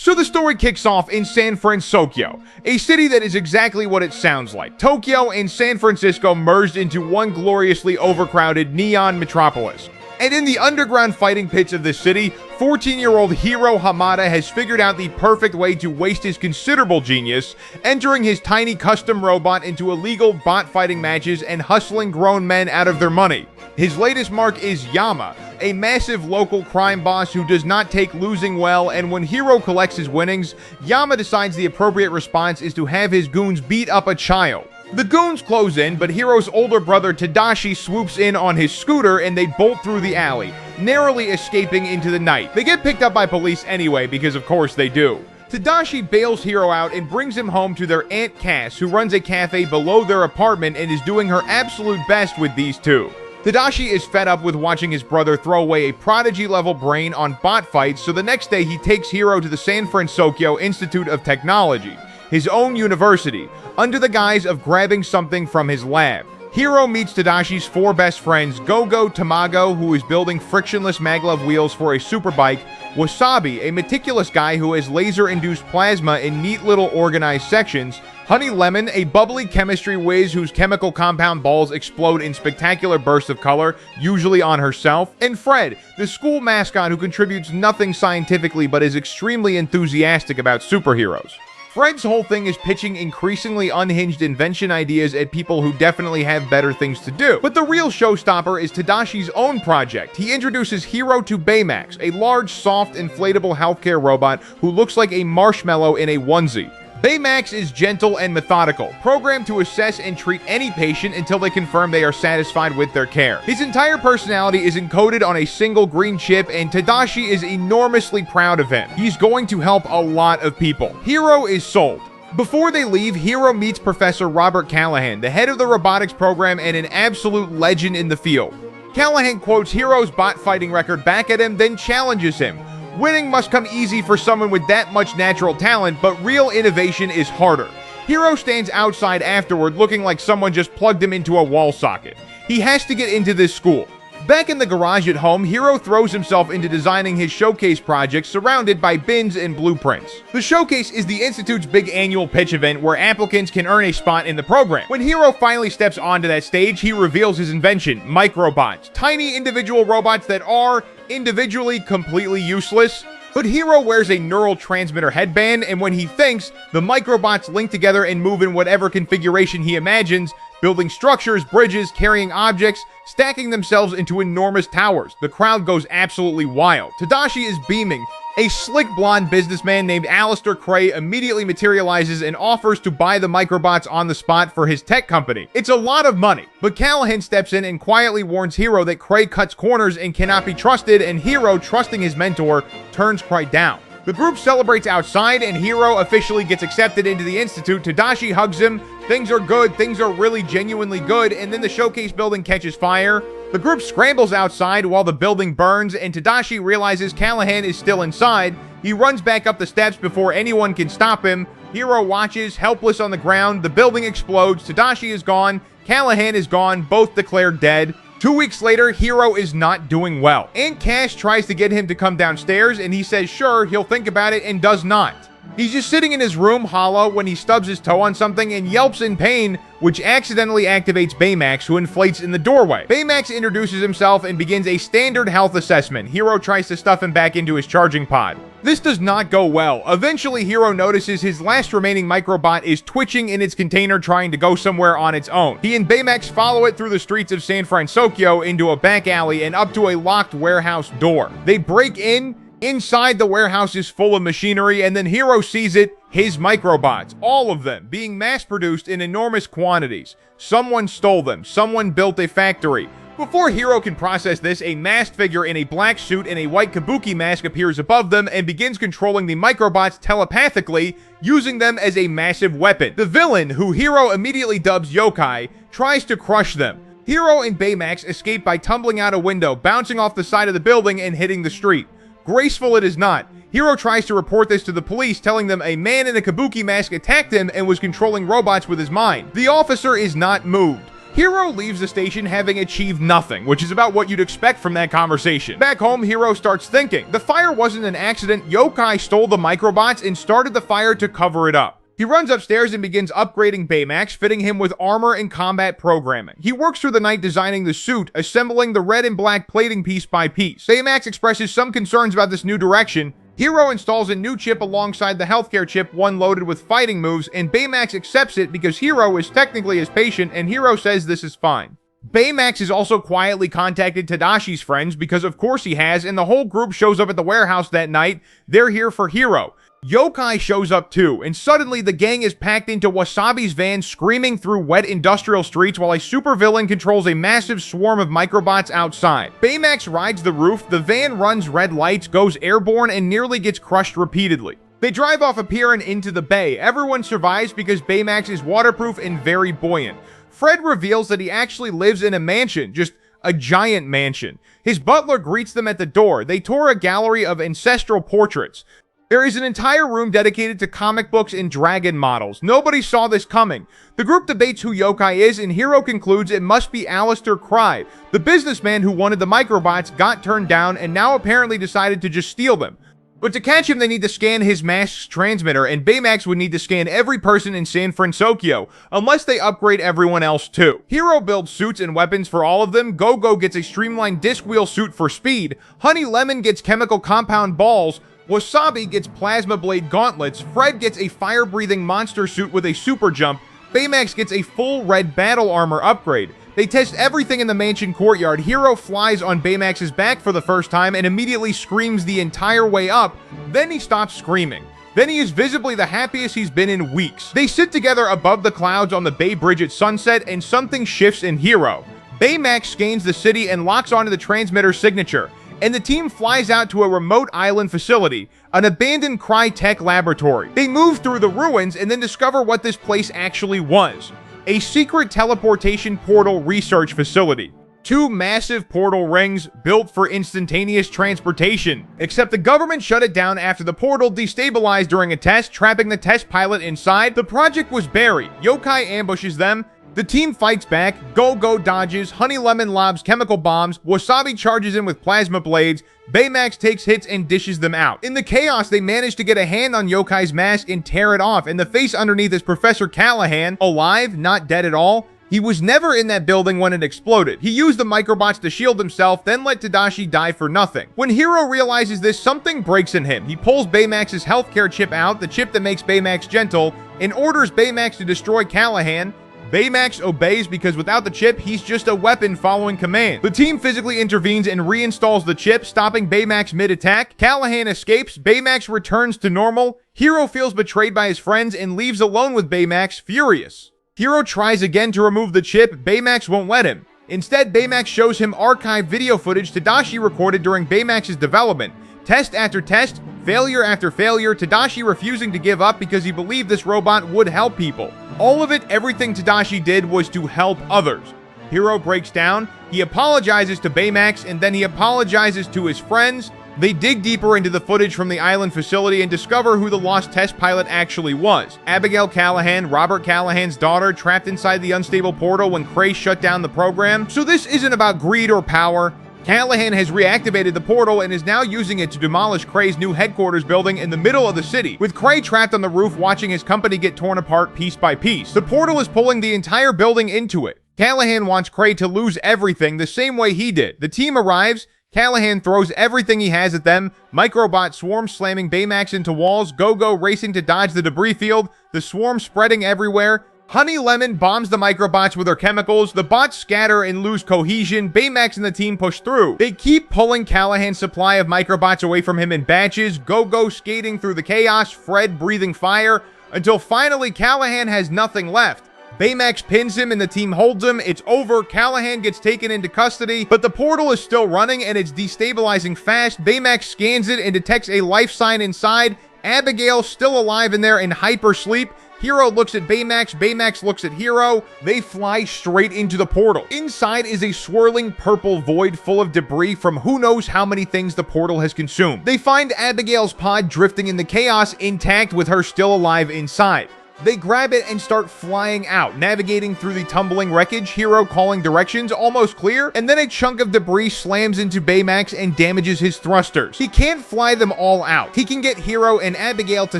So the story kicks off in San Fransokyo, a city that is exactly what it sounds like. Tokyo and San Francisco merged into one gloriously overcrowded neon metropolis. And in the underground fighting pits of this city, 14-year-old Hiro Hamada has figured out the perfect way to waste his considerable genius, entering his tiny custom robot into illegal bot fighting matches and hustling grown men out of their money. His latest mark is Yama, a massive local crime boss who does not take losing well, and when Hiro collects his winnings, Yama decides the appropriate response is to have his goons beat up a child. The goons close in, but Hiro's older brother Tadashi swoops in on his scooter and they bolt through the alley, narrowly escaping into the night. They get picked up by police anyway, because of course they do. Tadashi bails Hiro out and brings him home to their Aunt Cass, who runs a cafe below their apartment and is doing her absolute best with these two. Tadashi is fed up with watching his brother throw away a prodigy-level brain on bot fights, so the next day he takes Hiro to the San Fransokyo Institute of Technology, his own university, under the guise of grabbing something from his lab. Hiro meets Tadashi's four best friends, Go-Go Tamago, who is building frictionless maglev wheels for a superbike, Wasabi, a meticulous guy who has laser-induced plasma in neat little organized sections, Honey Lemon, a bubbly chemistry whiz whose chemical compound balls explode in spectacular bursts of color, usually on herself, and Fred, the school mascot who contributes nothing scientifically but is extremely enthusiastic about superheroes. Fred's whole thing is pitching increasingly unhinged invention ideas at people who definitely have better things to do. But the real showstopper is Tadashi's own project. He introduces Hiro to Baymax, a large, soft, inflatable healthcare robot who looks like a marshmallow in a onesie. Baymax is gentle and methodical, programmed to assess and treat any patient until they confirm they are satisfied with their care. His entire personality is encoded on a single green chip, and Tadashi is enormously proud of him. He's going to help a lot of people. Hiro is sold. Before they leave, Hiro meets Professor Robert Callaghan, the head of the robotics program and an absolute legend in the field. Callaghan quotes Hiro's bot fighting record back at him, then challenges him. Winning must come easy for someone with that much natural talent, but real innovation is harder. Hiro stands outside afterward looking like someone just plugged him into a wall socket. He has to get into this school. Back in the garage at home, Hiro throws himself into designing his showcase project surrounded by bins and blueprints. The showcase is the Institute's big annual pitch event where applicants can earn a spot in the program. When Hiro finally steps onto that stage, he reveals his invention, microbots, tiny individual robots that are, individually, completely useless. But Hiro wears a neural transmitter headband, and when he thinks, the microbots link together and move in whatever configuration he imagines, building structures, bridges, carrying objects, stacking themselves into enormous towers. The crowd goes absolutely wild. Tadashi is beaming. A slick blonde businessman named Alistair Cray immediately materializes and offers to buy the microbots on the spot for his tech company. It's a lot of money, but Callaghan steps in and quietly warns Hiro that Cray cuts corners and cannot be trusted, and Hiro, trusting his mentor, turns Cray down. The group celebrates outside, and Hiro officially gets accepted into the Institute. Tadashi hugs him. Things are good, things are really genuinely good, and then the showcase building catches fire. The group scrambles outside while the building burns, and Tadashi realizes Callaghan is still inside. He runs back up the steps before anyone can stop him. Hiro watches, helpless on the ground. The building explodes. Tadashi is gone. Callaghan is gone, both declared dead. 2 weeks later, Hiro is not doing well. Aunt Cass tries to get him to come downstairs, and he says sure, he'll think about it, and does not. He's just sitting in his room hollow when he stubs his toe on something and yelps in pain, which accidentally activates Baymax, who inflates in the doorway. Baymax introduces himself and begins a standard health assessment. Hiro tries to stuff him back into his charging pod. This does not go well. Eventually, Hiro notices his last remaining microbot is twitching in its container, trying to go somewhere on its own. He and Baymax follow it through the streets of San Fransokyo into a back alley and up to a locked warehouse door. They break in. Inside, the warehouse is full of machinery, and then Hiro sees it, his microbots, all of them, being mass-produced in enormous quantities. Someone stole them. Someone built a factory. Before Hiro can process this, a masked figure in a black suit and a white kabuki mask appears above them and begins controlling the microbots telepathically, using them as a massive weapon. The villain, who Hiro immediately dubs Yokai, tries to crush them. Hiro and Baymax escape by tumbling out a window, bouncing off the side of the building and hitting the street. Graceful it is not. Hiro tries to report this to the police, telling them a man in a kabuki mask attacked him and was controlling robots with his mind. The officer is not moved. Hiro leaves the station having achieved nothing, which is about what you'd expect from that conversation. Back home, Hiro starts thinking. The fire wasn't an accident. Yokai stole the microbots and started the fire to cover it up. He runs upstairs and begins upgrading Baymax, fitting him with armor and combat programming. He works through the night designing the suit, assembling the red and black plating piece by piece. Baymax expresses some concerns about this new direction. Hiro installs a new chip alongside the healthcare chip, one loaded with fighting moves, and Baymax accepts it because Hiro is technically his patient, and Hiro says this is fine. Baymax has also quietly contacted Tadashi's friends, because of course he has, and the whole group shows up at the warehouse that night. They're here for Hiro. Yokai shows up too, and suddenly the gang is packed into Wasabi's van, screaming through wet industrial streets while a supervillain controls a massive swarm of microbots outside. Baymax rides the roof, the van runs red lights, goes airborne, and nearly gets crushed repeatedly. They drive off a pier and into the bay. Everyone survives because Baymax is waterproof and very buoyant. Fred reveals that he actually lives in a mansion, just a giant mansion. His butler greets them at the door. They tour a gallery of ancestral portraits. There is an entire room dedicated to comic books and dragon models. Nobody saw this coming. The group debates who Yokai is, and Hiro concludes it must be Alistair Cry. The businessman who wanted the microbots got turned down and now apparently decided to just steal them. But to catch him, they need to scan his mask's transmitter, and Baymax would need to scan every person in San Fransokyo, unless they upgrade everyone else too. Hiro builds suits and weapons for all of them. Go-Go gets a streamlined disc wheel suit for speed. Honey Lemon gets chemical compound balls. Wasabi gets plasma blade gauntlets, Fred gets a fire-breathing monster suit with a super jump, Baymax gets a full red battle armor upgrade. They test everything in the mansion courtyard. Hiro flies on Baymax's back for the first time and immediately screams the entire way up, then he stops screaming. Then he is visibly the happiest he's been in weeks. They sit together above the clouds on the Bay Bridge at sunset, and something shifts in Hiro. Baymax scans the city and locks onto the transmitter signature, and the team flies out to a remote island facility, an abandoned Crytek laboratory. They move through the ruins and then discover what this place actually was: a secret teleportation portal research facility. 2 massive portal rings built for instantaneous transportation. Except the government shut it down after the portal destabilized during a test, trapping the test pilot inside. The project was buried. Yokai ambushes them. The team fights back, Go-Go dodges, Honey Lemon lobs chemical bombs, Wasabi charges in with plasma blades, Baymax takes hits and dishes them out. In the chaos, they manage to get a hand on Yokai's mask and tear it off, and the face underneath is Professor Callaghan, alive, not dead at all. He was never in that building when it exploded. He used the microbots to shield himself, then let Tadashi die for nothing. When Hiro realizes this, something breaks in him. He pulls Baymax's healthcare chip out, the chip that makes Baymax gentle, and orders Baymax to destroy Callaghan. Baymax obeys because without the chip, he's just a weapon following command. The team physically intervenes and reinstalls the chip, stopping Baymax mid-attack. Callaghan escapes. Baymax returns to normal. Hiro feels betrayed by his friends and leaves alone with Baymax, furious. Hiro tries again to remove the chip. Baymax won't let him. Instead, Baymax shows him archived video footage Tadashi recorded during Baymax's development. Test after test, failure after failure, Tadashi refusing to give up because he believed this robot would help people. All of it, everything Tadashi did was to help others. Hiro breaks down, he apologizes to Baymax, and then he apologizes to his friends. They dig deeper into the footage from the island facility and discover who the lost test pilot actually was. Abigail Callaghan, Robert Callaghan's daughter, trapped inside the unstable portal when Cray shut down the program. So this isn't about greed or power. Callaghan has reactivated the portal and is now using it to demolish Cray's new headquarters building in the middle of the city, with Cray trapped on the roof watching his company get torn apart piece by piece. The portal is pulling the entire building into it. Callaghan wants Cray to lose everything the same way he did. The team arrives. Callaghan throws everything he has at them. Microbot swarm slamming Baymax into walls. Go-Go racing to dodge the debris field. The swarm spreading everywhere. Honey Lemon bombs the microbots with her chemicals. The bots scatter and lose cohesion. Baymax and the team push through. They keep pulling Callaghan's supply of microbots away from him in batches. Go-Go skating through the chaos. Fred breathing fire. Until finally Callaghan has nothing left. Baymax pins him and the team holds him. It's over. Callaghan gets taken into custody, but the portal is still running and it's destabilizing fast. Baymax scans it and detects a life sign inside. Abigail still alive in there in hyper sleep. Hiro looks at Baymax, Baymax looks at Hiro. They fly straight into the portal. Inside is a swirling purple void full of debris from who knows how many things the portal has consumed. They find Abigail's pod drifting in the chaos intact with her still alive inside. They grab it and start flying out, navigating through the tumbling wreckage, Hiro calling directions almost clear, and then a chunk of debris slams into Baymax and damages his thrusters. He can't fly them all out. He can get Hiro and Abigail to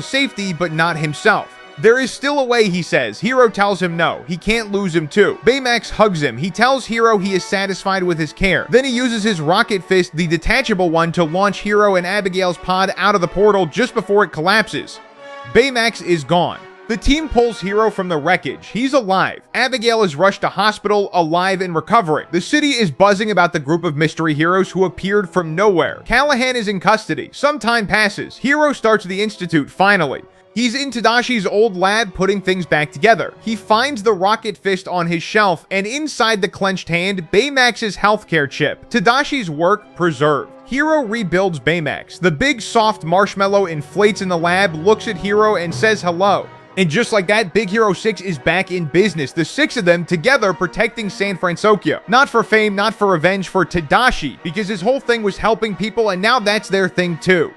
safety, but not himself. There is still a way, he says. Hiro tells him no. He can't lose him too. Baymax hugs him. He tells Hiro he is satisfied with his care. Then he uses his rocket fist, the detachable one, to launch Hiro and Abigail's pod out of the portal just before it collapses. Baymax is gone. The team pulls Hiro from the wreckage. He's alive. Abigail is rushed to hospital, alive and recovering. The city is buzzing about the group of mystery heroes who appeared from nowhere. Callaghan is in custody. Some time passes. Hiro starts the institute, finally. He's in Tadashi's old lab putting things back together. He finds the rocket fist on his shelf, and inside the clenched hand, Baymax's healthcare chip. Tadashi's work preserved. Hiro rebuilds Baymax. The big soft marshmallow inflates in the lab, looks at Hiro, and says hello. And just like that, Big Hero 6 is back in business. The 6 of them together protecting San Fransokyo. Not for fame, not for revenge, for Tadashi, because his whole thing was helping people, and now that's their thing too.